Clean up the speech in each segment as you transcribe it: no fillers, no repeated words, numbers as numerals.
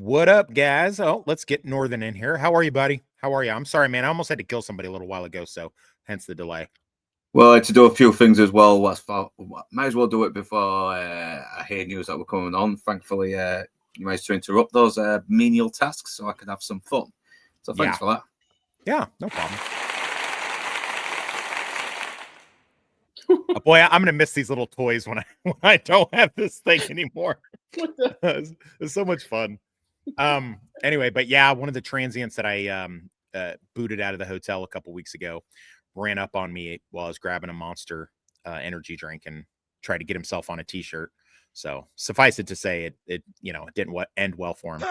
What up, guys? Oh, let's get Northern in here. How are you, buddy? How are you? I'm sorry, man. I almost had to kill somebody a little while ago, so hence the delay. Well, I had to do a few things as well. Might as well do it before I hear news that were coming on. Thankfully, you managed to interrupt those menial tasks so I could have some fun. So thanks for that. Yeah, no problem. Boy, I'm gonna miss these little toys when I don't have this thing anymore. It's so much fun. Anyway, but yeah, one of the transients that I booted out of the hotel a couple weeks ago ran up on me while I was grabbing a Monster energy drink and tried to get himself on a t-shirt. So suffice it to say, it didn't end well for him.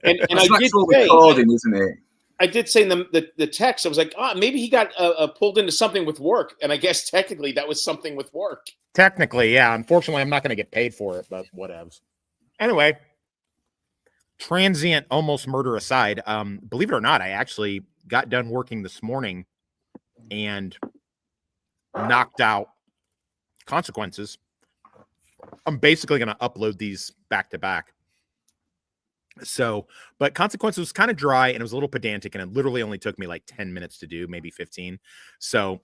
and I did say, recording, isn't it? I did say in the text, I was like, maybe he got pulled into something with work. And I guess technically that was something with work. Technically, yeah. Unfortunately, I'm not going to get paid for it, but whatevs. Anyway, transient almost murder aside, believe it or not, I actually got done working this morning and knocked out Consequences. I'm basically going to upload these back to back. So, but Consequences was kind of dry and it was a little pedantic and it literally only took me like 10 minutes to do, maybe 15. So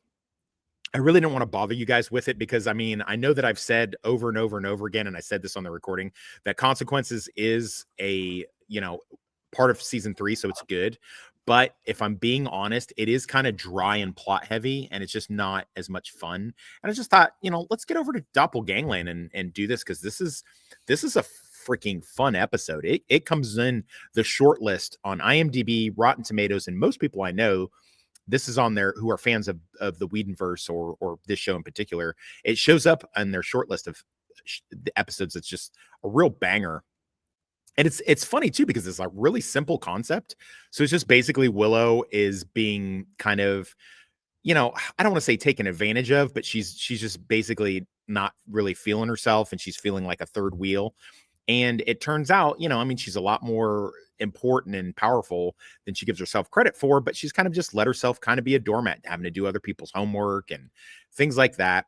I really didn't want to bother you guys with it because, I mean, I know that I've said over and over and over again, and I said this on the recording, that Consequences is a, part of season 3, so it's good. But if I'm being honest, it is kind of dry and plot heavy, and it's just not as much fun. And I just thought, let's get over to Dopplegangland and do this because this is a freaking fun episode. It comes in the short list on IMDb, Rotten Tomatoes, and most people I know, this is on there who are fans of the Whedonverse or this show in particular. It shows up on their short list of the episodes. It's just a real banger. And it's funny too, because it's a really simple concept. So it's just basically Willow is being kind of, I don't want to say taken advantage of, but she's just basically not really feeling herself and she's feeling like a third wheel. And it turns out, she's a lot more important and powerful than she gives herself credit for, but she's kind of just let herself kind of be a doormat, having to do other people's homework and things like that.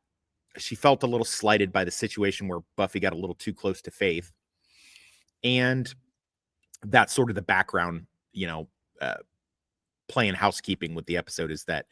She felt a little slighted by the situation where Buffy got a little too close to Faith. And that's sort of the background, playing housekeeping with the episode is that,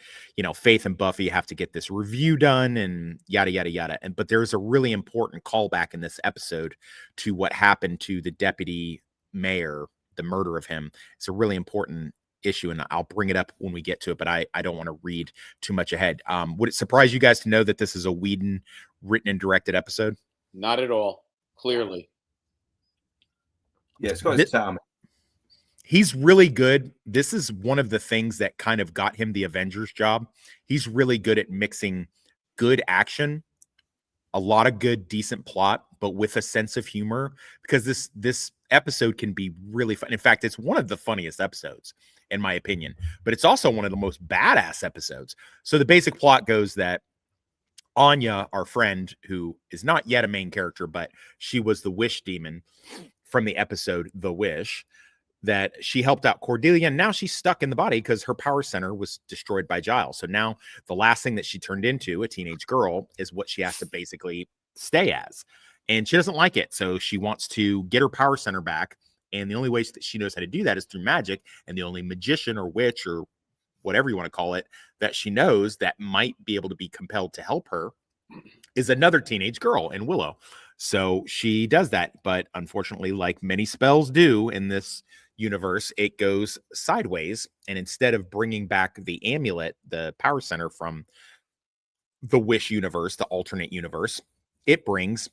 Faith and Buffy have to get this review done and yada, yada, yada. But there's a really important callback in this episode to what happened to the deputy mayor, the murder of him. It's a really important issue, and I'll bring it up when we get to it, but I don't want to read too much ahead. Would it surprise you guys to know that this is a Whedon written and directed episode? Not at all. Clearly. Yeah, it's got his time. He's really good. This is one of the things that kind of got him the Avengers job. He's really good at mixing good action, a lot of good, decent plot, but with a sense of humor, because this episode can be really fun. In fact, it's one of the funniest episodes, in my opinion, but it's also one of the most badass episodes. So the basic plot goes that Anya, our friend, who is not yet a main character, but she was the Wish demon from the episode The Wish, that she helped out Cordelia, and now she's stuck in the body because her power center was destroyed by Giles. So now the last thing that she turned into, a teenage girl, is what she has to basically stay as. And she doesn't like it. So she wants to get her power center back. And the only way that she knows how to do that is through magic. And the only magician or witch or whatever you want to call it that she knows that might be able to be compelled to help her is another teenage girl in Willow. So she does that. But unfortunately, like many spells do in this universe, it goes sideways. And instead of bringing back the amulet, the power center from the Wish universe, the alternate universe, it brings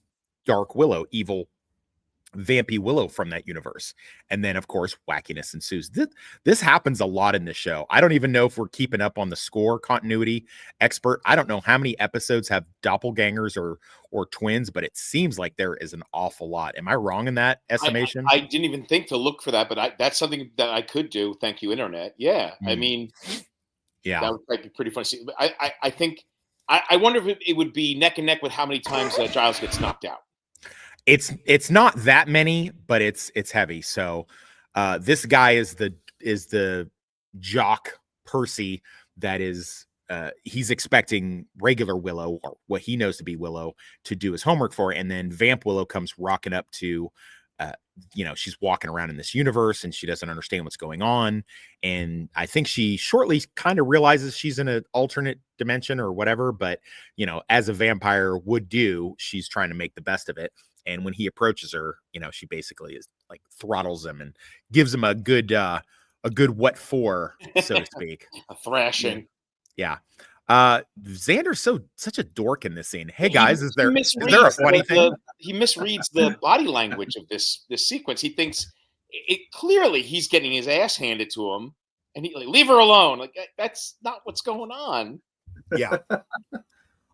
Dark Willow, evil vampy Willow from that universe. And then, of course, wackiness ensues. This happens a lot in this show. I don't even know if we're keeping up on the score continuity expert. I don't know how many episodes have doppelgangers or twins, but it seems like there is an awful lot. Am I wrong in that estimation? I didn't even think to look for that, but that's something that I could do. Thank you, Internet. Yeah. I mean, yeah, that would be pretty fun to see. But I think, I wonder if it would be neck and neck with how many times Giles gets knocked out. It's not that many, but it's heavy. So this guy is the jock Percy that is he's expecting regular Willow, or what he knows to be Willow, to do his homework for. And then Vamp Willow comes rocking up to, she's walking around in this universe and she doesn't understand what's going on. And I think she shortly kind of realizes she's in an alternate dimension or whatever. But, as a vampire would do, she's trying to make the best of it. And when he approaches her, she basically is like throttles him and gives him a good what for, so to speak. A thrashing. Yeah. Xander's such a dork in this scene. Hey guys, is there a funny thing? He misreads the body language of this sequence. He thinks clearly he's getting his ass handed to him, and he leave her alone. Like, that's not what's going on. Yeah.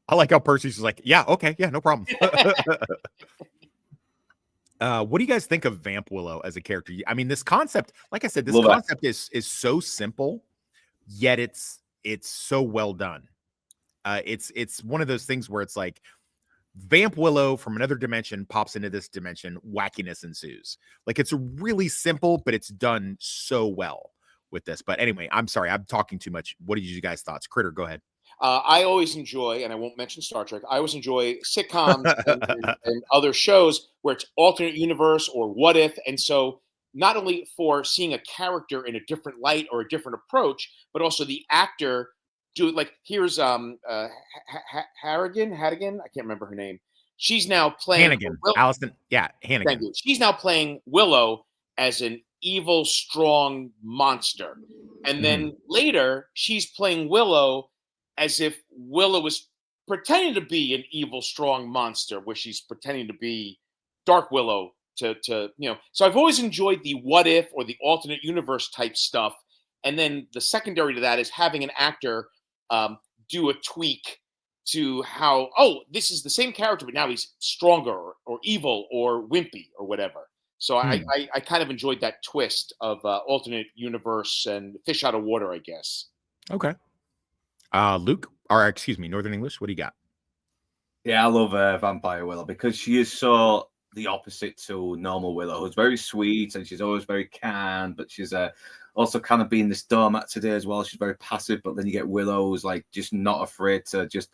I like how Percy's just like, yeah, okay, yeah, no problem. What do you guys think of Vamp Willow as a character? I mean, this concept, like I said, this concept is so simple, yet it's so well done. It's one of those things where it's like Vamp Willow from another dimension pops into this dimension, wackiness ensues. Like, it's really simple, but it's done so well with this. But anyway, I'm sorry, I'm talking too much. What did you guys' thoughts? Critter, go ahead. I always enjoy, and I won't mention Star Trek, I always enjoy sitcoms and other shows where it's alternate universe or what if. And so not only for seeing a character in a different light or a different approach, but also the actor do, like, here's Harrigan, I can't remember her name. She's now playing Hannigan. Allison, yeah, Hannigan. She's now playing Willow as an evil, strong monster. And then later, she's playing Willow as if Willow was pretending to be an evil, strong monster, where she's pretending to be Dark Willow to. So I've always enjoyed the what if or the alternate universe type stuff. And then the secondary to that is having an actor do a tweak to how, this is the same character, but now he's stronger or evil or wimpy or whatever. So I kind of enjoyed that twist of alternate universe and fish out of water, I guess. Okay. Luke, or excuse me, Northern English, what do you got? Yeah, I love Vampire Willow because she is so the opposite to normal Willow, who's very sweet and she's always very kind, but she's also kind of being this doormat today as well. She's very passive, but then you get Willow who's like just not afraid to just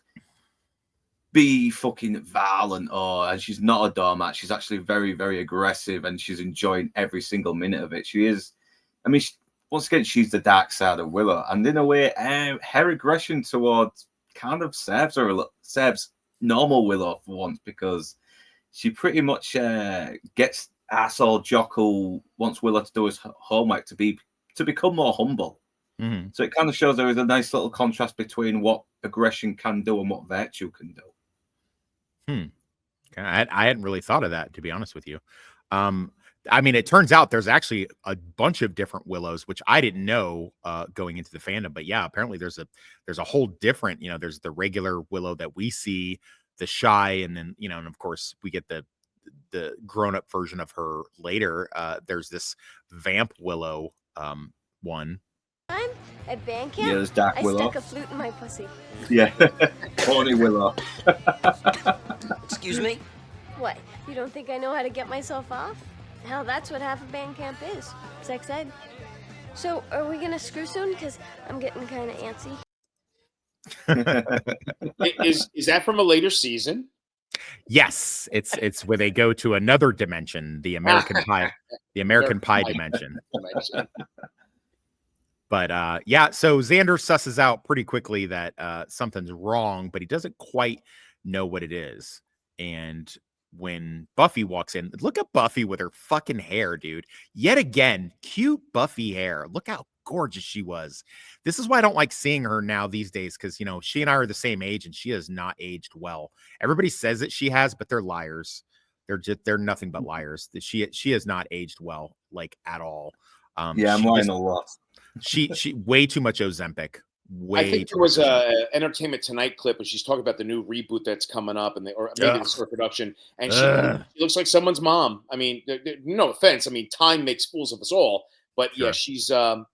be fucking violent, and she's not a doormat. She's actually very, very aggressive and she's enjoying every single minute of it. She is, I mean, once again, she's the dark side of Willow, and in a way, her aggression towards kind of serves normal Willow for once, because she pretty much gets asshole Jock who wants Willow to do his homework to become more humble. Mm-hmm. So it kind of shows there is a nice little contrast between what aggression can do and what virtue can do. I hadn't really thought of that, to be honest with you. I mean, it turns out there's actually a bunch of different Willows, which I didn't know going into the fandom. But yeah, apparently there's a whole different, there's the regular Willow that we see, the shy, and then, and of course we get the grown-up version of her later. There's this Vamp Willow one. I'm at band camp. Yeah, there's Dark Willow. I stuck a flute in my pussy. Yeah, Horny Willow. Excuse me? What? You don't think I know how to get myself off? Hell, that's what half of band camp is. Sex ed. So, are we gonna screw soon? Because I'm getting kind of antsy. Is that from a later season? Yes, it's where they go to another dimension, the American Pie dimension. But so Xander susses out pretty quickly that something's wrong, but he doesn't quite know what it is. And when Buffy walks in, look at Buffy with her fucking hair, dude. Yet again, cute Buffy hair. Look how gorgeous she was. This is why I don't like seeing her now these days, because she and I are the same age and she has not aged well. Everybody says that she has, but they're liars. They're nothing but liars. She has not aged well, like, at all. I'm lying a lot. She way too much Ozempic. I think there was a Entertainment Tonight clip where she's talking about the new reboot that's coming up, or maybe it's her production, and she looks like someone's mom. I mean, no offense. I mean, time makes fools of us all, but sure. Yeah,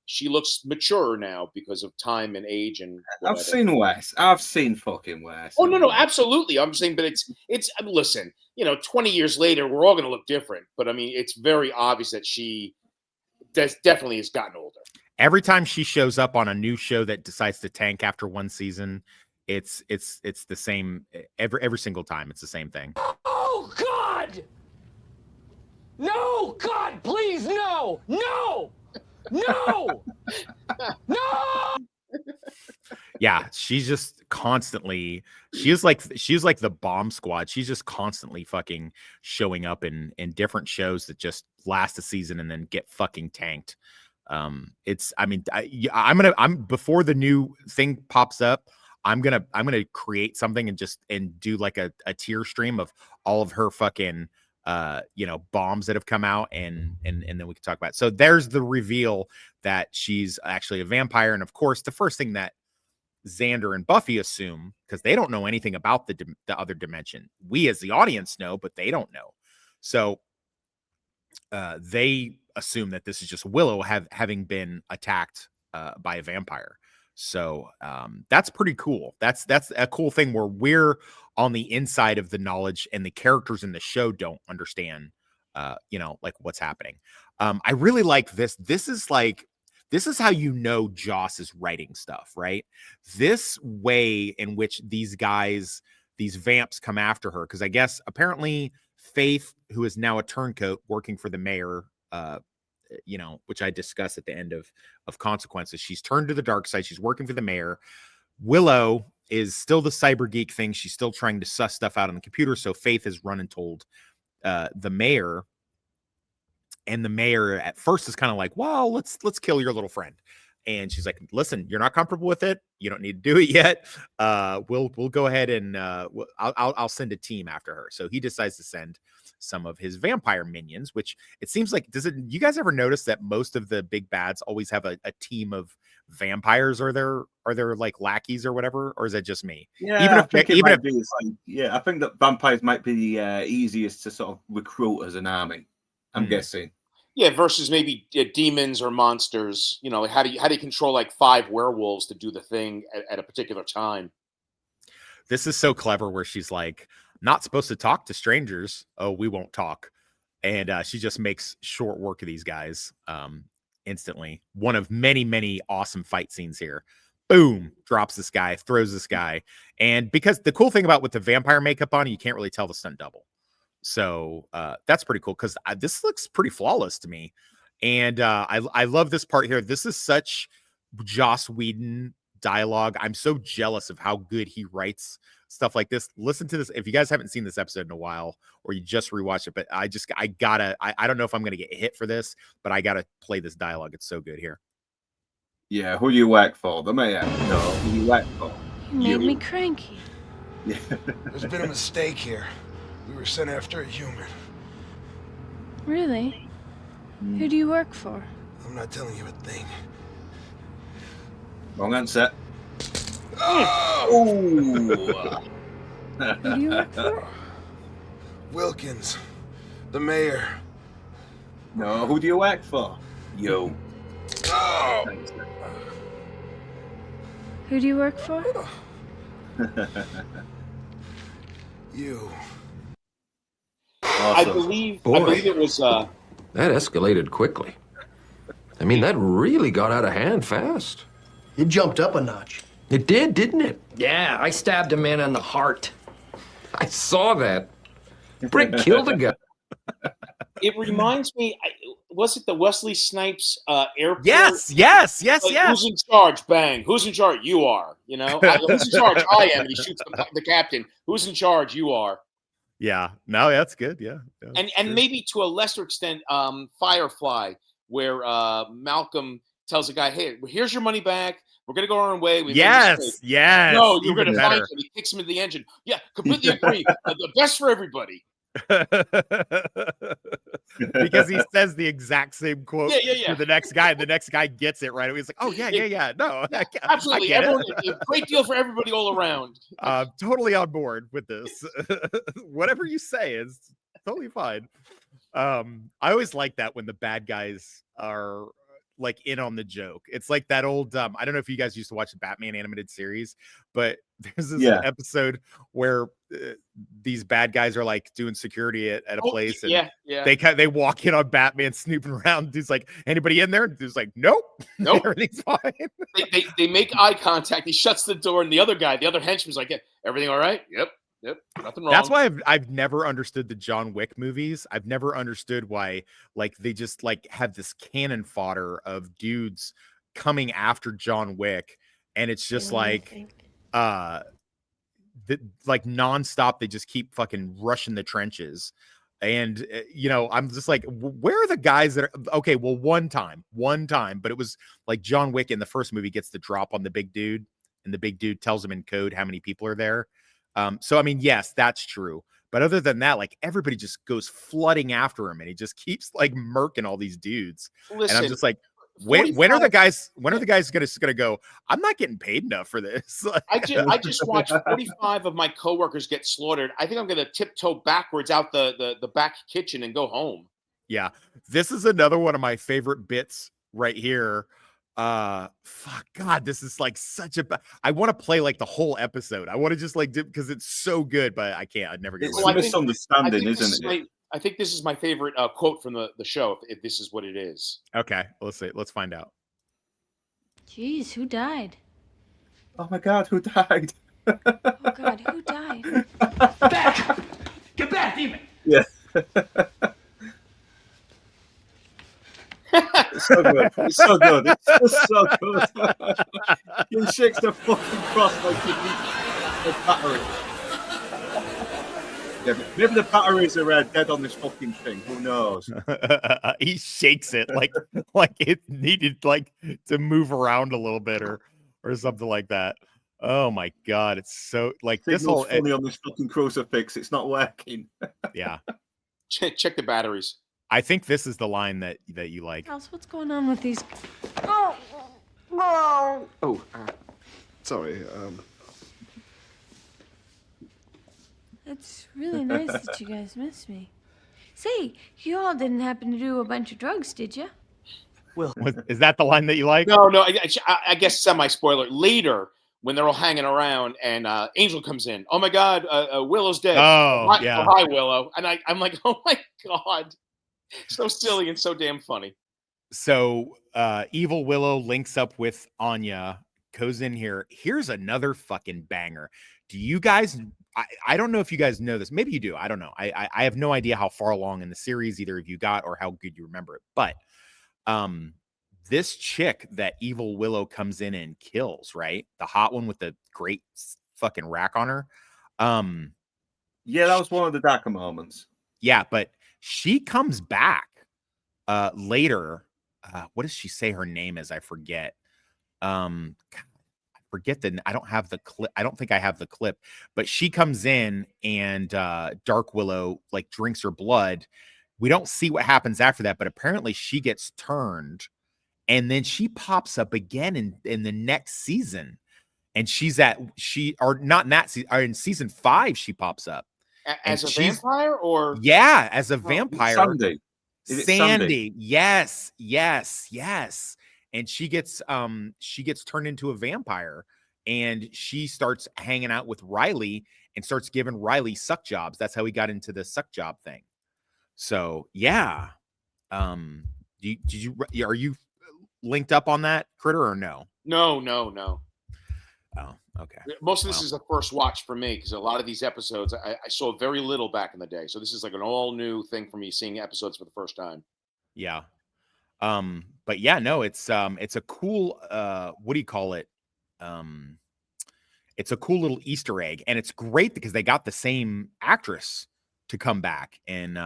she looks mature now because of time and age and whatever. I've seen worse. I've seen fucking worse. Oh no, absolutely. I'm saying, but it's. Listen, 20 years later, we're all going to look different, but I mean, it's very obvious that she definitely has gotten older. every time she shows up on a new show that decides to tank after one season, it's the same every single time. It's the same thing. Oh, God! No, God, please, no! No! No! No! Yeah, she's just constantly she's like the bomb squad. She's just constantly fucking showing up in different shows that just last a season and then get fucking tanked. It's I'm before the new thing pops up, I'm gonna create something and do like a tier stream of all of her fucking bombs that have come out and then we can talk about it. So there's the reveal that she's actually a vampire, and of course the first thing that Xander and Buffy assume, because they don't know anything about the other dimension. We as the audience know, but they don't know. So they assume that this is just Willow having been attacked by a vampire. So that's pretty cool. That's a cool thing where we're on the inside of the knowledge and the characters in the show don't understand, like what's happening. I really like this. This is how Joss is writing stuff, right? This way in which these vamps come after her, because I guess apparently Faith, who is now a turncoat working for the mayor, which I discussed at the end of Consequences, she's turned to the dark side. She's working for the mayor. Willow is still the cyber geek thing. She's still trying to suss stuff out on the computer. So Faith has run and told the mayor. And the mayor at first is kind of like, well, let's kill your little friend. And she's like, listen, you're not comfortable with it. You don't need to do it yet. We'll go ahead and I'll send a team after her. So he decides to send some of his vampire minions, which it seems like, you guys ever notice that most of the big bads always have a team of vampires or they're like lackeys or whatever? Or is that just me? Yeah, I think I think that vampires might be the easiest to sort of recruit as an army. I'm guessing. Yeah, versus maybe demons or monsters. Like how do you control like 5 werewolves to do the thing at a particular time? This is so clever where she's like, not supposed to talk to strangers. Oh, we won't talk. And she just makes short work of these guys instantly. One of many, many awesome fight scenes here. Boom, drops this guy, throws this guy. And because the cool thing about with the vampire makeup on, you can't really tell the stunt double. So that's pretty cool because this looks pretty flawless to me. And I love this part here. This is such Joss Whedon dialogue. I'm so jealous of how good he writes stuff like this. Listen to this. If you guys haven't seen this episode in a while or you just rewatch it, but I don't know if I'm going to get hit for this, but I got to play this dialogue. It's so good here. Yeah, who do you work for? The mayor. No, who do you work for? You made me cranky. Yeah. There's been a mistake here. We were sent after a human. Really? Who do you work for? I'm not telling you a thing. Wrong answer. Oh! Who do you work for? Wilkins, the mayor. No, who do you work for? You. Oh! Who do you work for? You. I Awesome. believe it was That escalated quickly. I mean, that really got out of hand fast. It jumped up a notch. It did, didn't it? Yeah, I stabbed a man in the heart. I saw that. Brick killed a guy. It reminds me, was it the Wesley Snipes airport? Yes. Who's in charge? Bang. Who's in charge? You are. Who's in charge? I am. And he shoots the captain. Who's in charge? You are. Yeah. No, that's good. Yeah. And maybe to a lesser extent, Firefly, where Malcolm tells the guy, "Hey, here's your money back. We're gonna go our own way." Yes. No, you're Even gonna better. find him. He kicks him in the engine. Yeah, completely agree. The best for everybody. Because he says the exact same quote Yeah. to the next guy, and the next guy gets it right away. He's like, "Oh yeah, no, Absolutely, I get everyone, a great deal for everybody all around." Totally on board with this. Whatever you say is totally fine. I always like that when the bad guys are like in on the joke. It's like that old I don't know if you guys used to watch the Batman animated series, but there's this episode where these bad guys are like doing security at a place, and they walk in on Batman snooping around. Dude's like, anybody in there? Dude's like, nope. Everything's fine. They make eye contact. He shuts the door, and the other henchman's like, yeah, everything all right? Yep, nothing wrong. That's why I've never understood the John Wick movies. I've never understood why like they just like have this cannon fodder of dudes coming after John Wick, and it's just like like nonstop. They just keep fucking rushing the trenches. And I'm just like, where are the guys that are okay? Well, one time, but it was like John Wick in the first movie gets the drop on the big dude, and the big dude tells him in code how many people are there. So I mean, yes, that's true. But other than that, like everybody just goes flooding after him, and he just keeps like murking all these dudes. Listen, and I'm just like, when are the guys gonna go, I'm not getting paid enough for this? I just watched 45 of my coworkers get slaughtered. I think I'm gonna tiptoe backwards out the back kitchen and go home. Yeah, this is another one of my favorite bits right here. Fuck, God, this is like such a I want to play like the whole episode. I want to just like because it's so good, but I can't. I'd never get it's a misunderstanding, isn't it? I think this is my favorite quote from the show, if this is what it is. Okay, let's see. Let's find out. Jeez, who died? Oh my God, who died? Oh God, who died? Back! Get back, demon! Yeah. It's so good. It's so good. It's so good. He shakes the fucking cross like the battery. Yeah, but maybe the batteries are dead on this fucking thing. Who knows? He shakes it like it needed like to move around a little bit or something like that. Oh my God, it's so like Signal's this whole funny on this fucking crucifix. It's not working. Yeah. Check the batteries. I think this is the line that you like. House, what's going on with these? Sorry. It's really nice that you guys miss me. Say, you all didn't happen to do a bunch of drugs, did you? Well, is that the line that you like? No. I guess semi-spoiler. Later, when they're all hanging around and Angel comes in. Oh my God, Willow's dead. Oh, yeah. Hi, Willow. And I'm like, oh my God. So silly and so damn funny. So evil Willow links up with Anya, goes in here. Here's another fucking banger. Do you guys I don't know if you guys know this. Maybe you do. I don't know. I have no idea how far along in the series either of you got or how good you remember it. But this chick that evil Willow comes in and kills, right? The hot one with the great fucking rack on her. Yeah, that was one of the darker moments. Yeah, but she comes back later. What does she say her name is? I forget. I don't have the clip. I don't think I have the clip, but she comes in and Dark Willow like drinks her blood. We don't see what happens after that, but apparently she gets turned and then she pops up again in the next season. And not in that season, or in season 5, she pops up. As a vampire or? Yeah, as a vampire. Sandy. Sandy. Yes. And she gets turned into a vampire, and she starts hanging out with Riley and starts giving Riley suck jobs. That's how he got into the suck job thing. So yeah. Are you linked up on that, Critter, or no? No. Oh, okay. Most of this is a first watch for me because a lot of these episodes I saw very little back in the day. So this is like an all new thing for me, seeing episodes for the first time. Yeah. But yeah, no, it's a cool what do you call it? It's a cool little Easter egg, and it's great because they got the same actress to come back and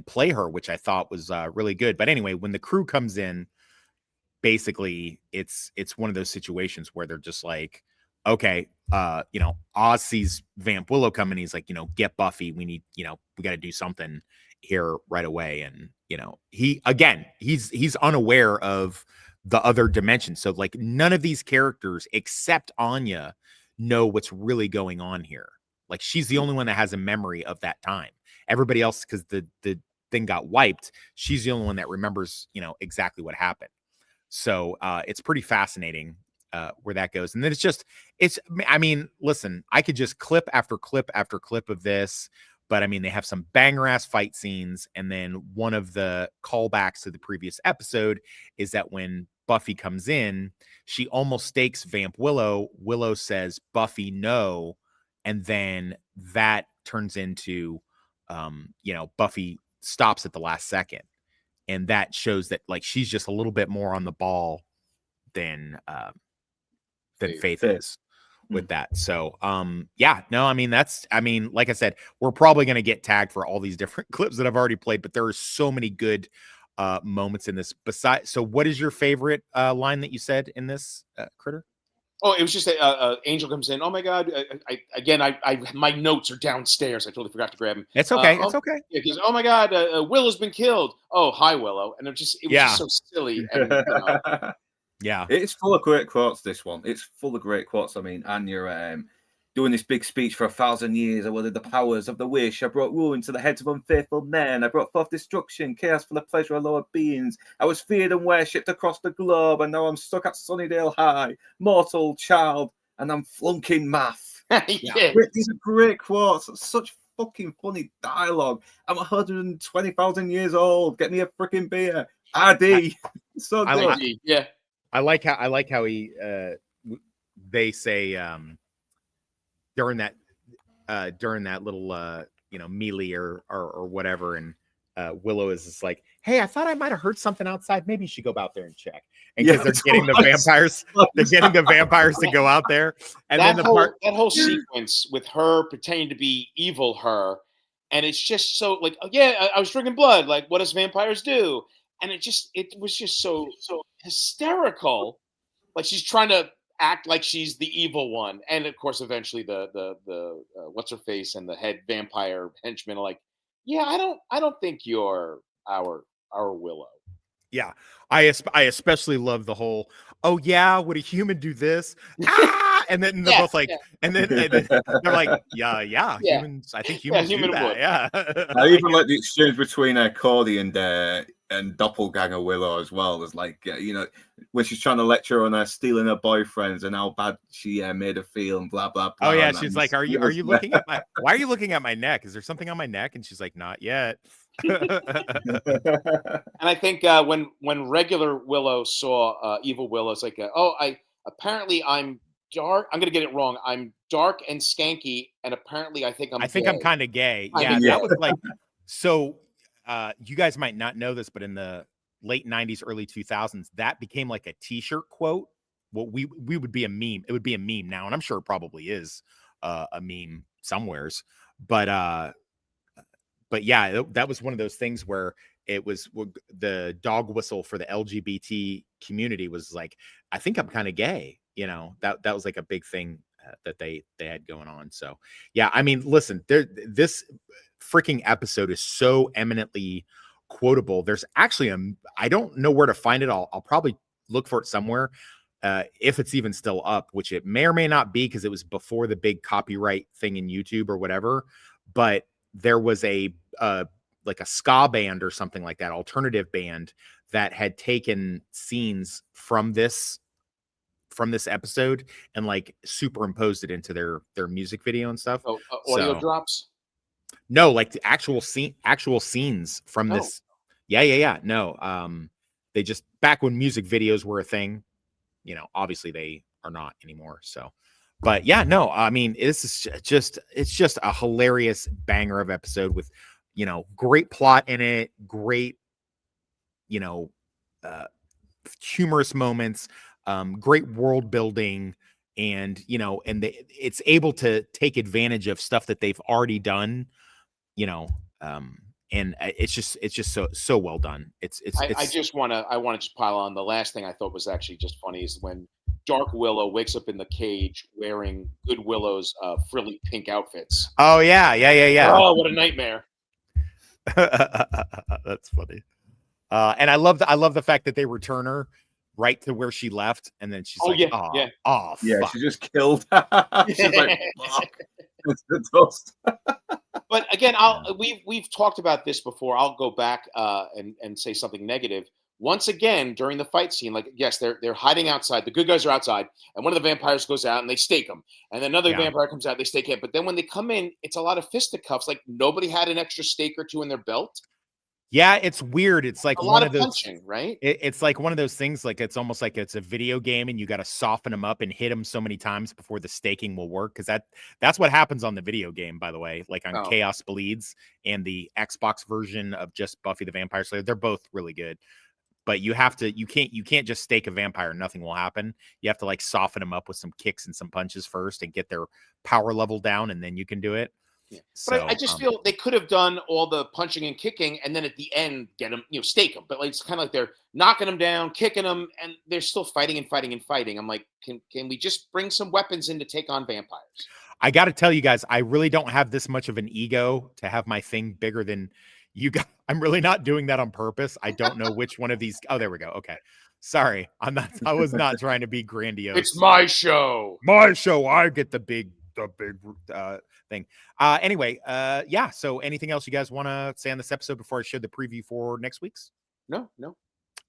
play her, which I thought was really good. But anyway, when the crew comes in, basically it's one of those situations where they're just like, okay, Oz sees Vamp Willow coming, he's like, get Buffy, we need, we got to do something here right away. And he's unaware of the other dimension, so like none of these characters except Anya know what's really going on here. Like she's the only one that has a memory of that time. Everybody else, because the thing got wiped, she's the only one that remembers exactly what happened. So it's pretty fascinating where that goes. And then I mean, listen, I could just clip after clip after clip of this, but I mean, they have some banger ass fight scenes. And then one of the callbacks to the previous episode is that when Buffy comes in, she almost stakes Vamp Willow. Willow says, Buffy, no. And then that turns into, Buffy stops at the last second. And that shows that like she's just a little bit more on the ball than Faith is with that. So like I said, we're probably going to get tagged for all these different clips that I've already played, but there are so many good moments in this. So what is your favorite line that you said in this, Critter? Oh, it was just that Angel comes in. Oh my God! My notes are downstairs. I totally forgot to grab them. It's okay. It's okay. Yeah, because oh my God, Willow's been killed. Oh, hi Willow, and it was just so silly. And, yeah, it's full of great quotes. This one, it's full of great quotes. I mean, and you're doing this big speech for 1,000 years. I wielded the powers of the wish. I brought ruin to the heads of unfaithful men. I brought forth destruction, chaos for the pleasure of lower beings. I was feared and worshipped across the globe, and now I'm stuck at Sunnydale High, mortal child, and I'm flunking math. Yeah. These are great quotes. Such fucking funny dialogue. I'm 120,000 years old. Get me a freaking beer. RD. So good. Yeah. I like how he they say during that little melee or whatever, and Willow is just like, hey, I thought I might have heard something outside. Maybe you should go out there and check. And because they're getting the vampires to go out there. And that then that whole sequence with her pretending to be evil her, and it's just so like, oh, yeah, I was drinking blood. Like, what does vampires do? And it was just so hysterical. Like she's trying to act like she's the evil one, and of course, eventually the what's her face and the head vampire henchman are like, yeah, I don't think you're our Willow. Yeah, I especially love the whole, oh yeah, would a human do this? Ah! And then they're both like, and then they're like, yeah, humans. I think humans do that. Would. Yeah. I even like the exchange between Cordy and Doppelganger Willow as well. There's like, when she's trying to lecture on her stealing her boyfriends and how bad she made her feel and blah blah blah. Oh yeah, she's like, are you looking at my? Why are you looking at my neck? Is there something on my neck? And she's like, not yet. And I think when regular Willow saw evil Willow, it's like, apparently I'm dark. I'm gonna get it wrong. I'm dark and skanky, and apparently I think I'm kind of gay. Yeah, that was like so. You guys might not know this, but in the late 90s, early 2000s, that became like a T-shirt quote. Well, we would be a meme. It would be a meme now, and I'm sure it probably is a meme somewheres. But yeah, that was one of those things where it was the dog whistle for the LGBT community was like, I think I'm kind of gay. That was like a big thing that they had going on. So yeah, I mean, listen, this freaking episode is so eminently quotable. There's actually I don't know where to find it. I'll probably look for it somewhere. If it's even still up, which it may or may not be because it was before the big copyright thing in YouTube or whatever. But there was like a ska band or something like that, alternative band that had taken scenes from this episode and like superimposed it into their music video and stuff. Audio drops? No, like the actual scenes from this. Yeah. No, they just, back when music videos were a thing, obviously they are not anymore. So, but yeah, no, I mean, it's just a hilarious banger of episode with, great plot in it, great, humorous moments, great world building, and it's able to take advantage of stuff that they've already done, and it's just so well done. I just want to just pile on. The last thing I thought was actually just funny is when Dark Willow wakes up in the cage wearing Good Willow's frilly pink outfits. Oh yeah. Oh, what a nightmare! That's funny. And I love the fact that they return her right to where she left, and then she's fuck. She just killed. She's like, fuck. It's the toast. But again, we've talked about this before. I'll go back and say something negative. once again during the fight scene, like yes, they're hiding outside. The good guys are outside, and one of the vampires goes out and they stake him, and then another vampire comes out, they stake him. But then when they come in, it's a lot of fisticuffs. Like nobody had an extra stake or two in their belt. Yeah, it's weird. It's like A one lot of those punching, right? It's like one of those things. Like it's almost like it's a video game, and you got to soften them up and hit them so many times before the staking will work. Because that's what happens on the video game, by the way. Like on Chaos Bleeds and the Xbox version of just Buffy the Vampire Slayer, they're both really good. But you can't just stake a vampire and nothing will happen. You have to like soften them up with some kicks and some punches first and get their power level down, and then you can do it. Yeah. So, but I just feel they could have done all the punching and kicking, and then at the end get them, stake them. But like, it's kind of like they're knocking them down, kicking them, and they're still fighting and fighting and fighting. I'm like, can we just bring some weapons in to take on vampires? I got to tell you guys, I really don't have this much of an ego to have my thing bigger than you guys. I'm really not doing that on purpose. I don't know which one of these. Oh, there we go. Okay. Sorry. I was not trying to be grandiose. It's my show. My show. I get the big thing. Anyway, yeah. So anything else you guys want to say on this episode before I show the preview for next week's? No.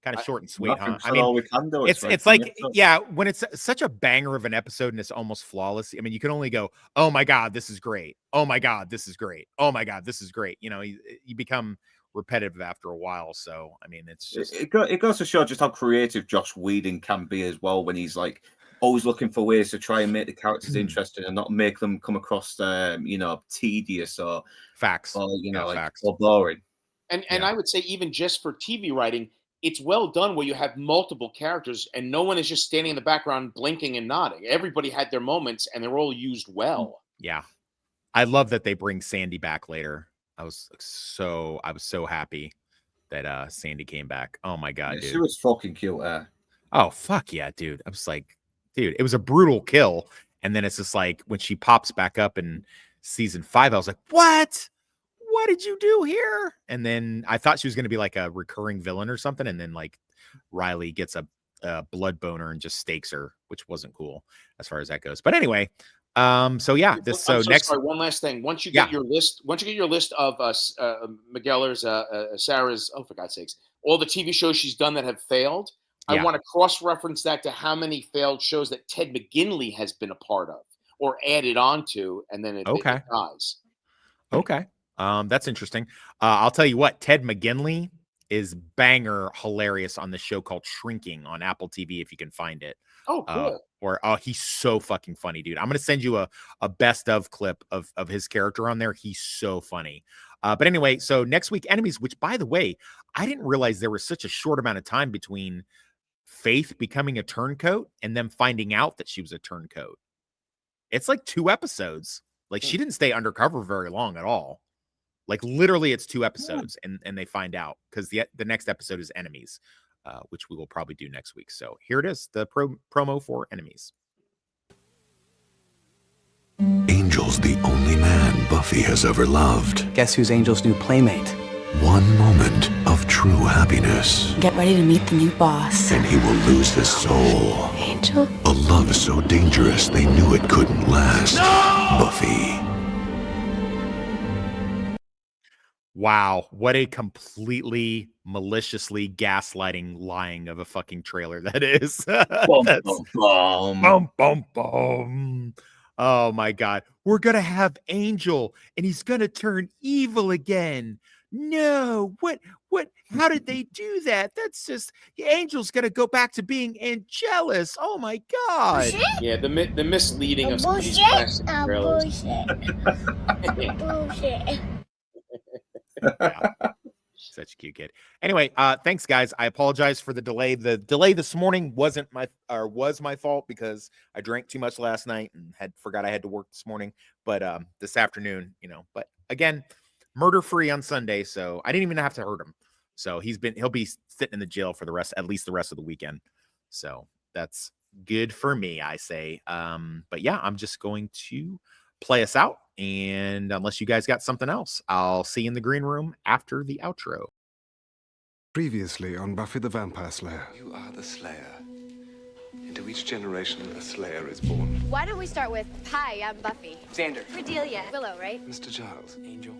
Kind of short and sweet, huh? I mean, we can do it's like, yeah, when it's such a banger of an episode and it's almost flawless. I mean, you can only go, oh my God, this is great. Oh my God, this is great. Oh my God, this is great. You become repetitive after a while. So, I mean, it's just it goes to show just how creative Joss Whedon can be as well when he's like always looking for ways to try and make the characters interesting and not make them come across tedious or facts or facts. or boring. And I would say even just for TV writing, it's well done where you have multiple characters and no one is just standing in the background blinking and nodding. Everybody had their moments and they're all used well. Yeah. I love that they bring Sandy back later. I was so happy that Sandy came back. Oh my God, dude. She was fucking cute. Oh, fuck yeah, dude. I was like, dude, it was a brutal kill. And then it's just like when she pops back up in season 5, I was like, what did you do here? And then I thought she was going to be like a recurring villain or something. And then like Riley gets a blood boner and just stakes her, which wasn't cool as far as that goes. But anyway, so yeah, next. Sorry, one last thing. Once you get your list of Miguel's, Sarah's, oh, for God's sakes, all the TV shows she's done that have failed, I want to cross-reference that to how many failed shows that Ted McGinley has been a part of or added on to, and then it dies. Okay. That's interesting. I'll tell you what, Ted McGinley is banger hilarious on the show called Shrinking on Apple TV if you can find it. Oh, cool. He's so fucking funny, dude. I'm gonna send you a best of clip of his character on there. He's so funny. But anyway, so next week, Enemies, which by the way, I didn't realize there was such a short amount of time between Faith becoming a turncoat and them finding out that she was a turncoat. It's like 2 episodes. Like she didn't stay undercover very long at all. Like literally it's 2 episodes and they find out because the next episode is Enemies, which we will probably do next week. So here it is, the promo for Enemies. Angel's the only man Buffy has ever loved. Guess who's Angel's new playmate? One moment of true happiness. Get ready to meet the new boss. And he will lose his soul. Angel? A love so dangerous they knew it couldn't last. No! Buffy. Wow, what a completely maliciously gaslighting lying of a fucking trailer that is. Bum, bum, bum. Oh my God. We're going to have Angel and he's going to turn evil again. No, what, how did they do that? That's just, Angel's going to go back to being Angelus. Oh my God. Bullshit? Yeah, the misleading of some of these classic trailers. Bullshit. Yeah. Such a cute kid. Anyway, thanks guys. I apologize for the delay. The delay this morning was my fault because I drank too much last night and forgot I had to work this morning. But this afternoon, but again, murder-free on Sunday, so I didn't even have to hurt him. So he'll be sitting in the jail for at least the rest of the weekend. So that's good for me, I say. But yeah, I'm just going to play us out. And unless you guys got something else, I'll see you in the green room after the outro. Previously on Buffy the Vampire Slayer. You are the Slayer. Into each generation, a Slayer is born. Why don't we start with, hi, I'm Buffy. Xander. Cordelia. Willow, right? Mr. Giles. Angel.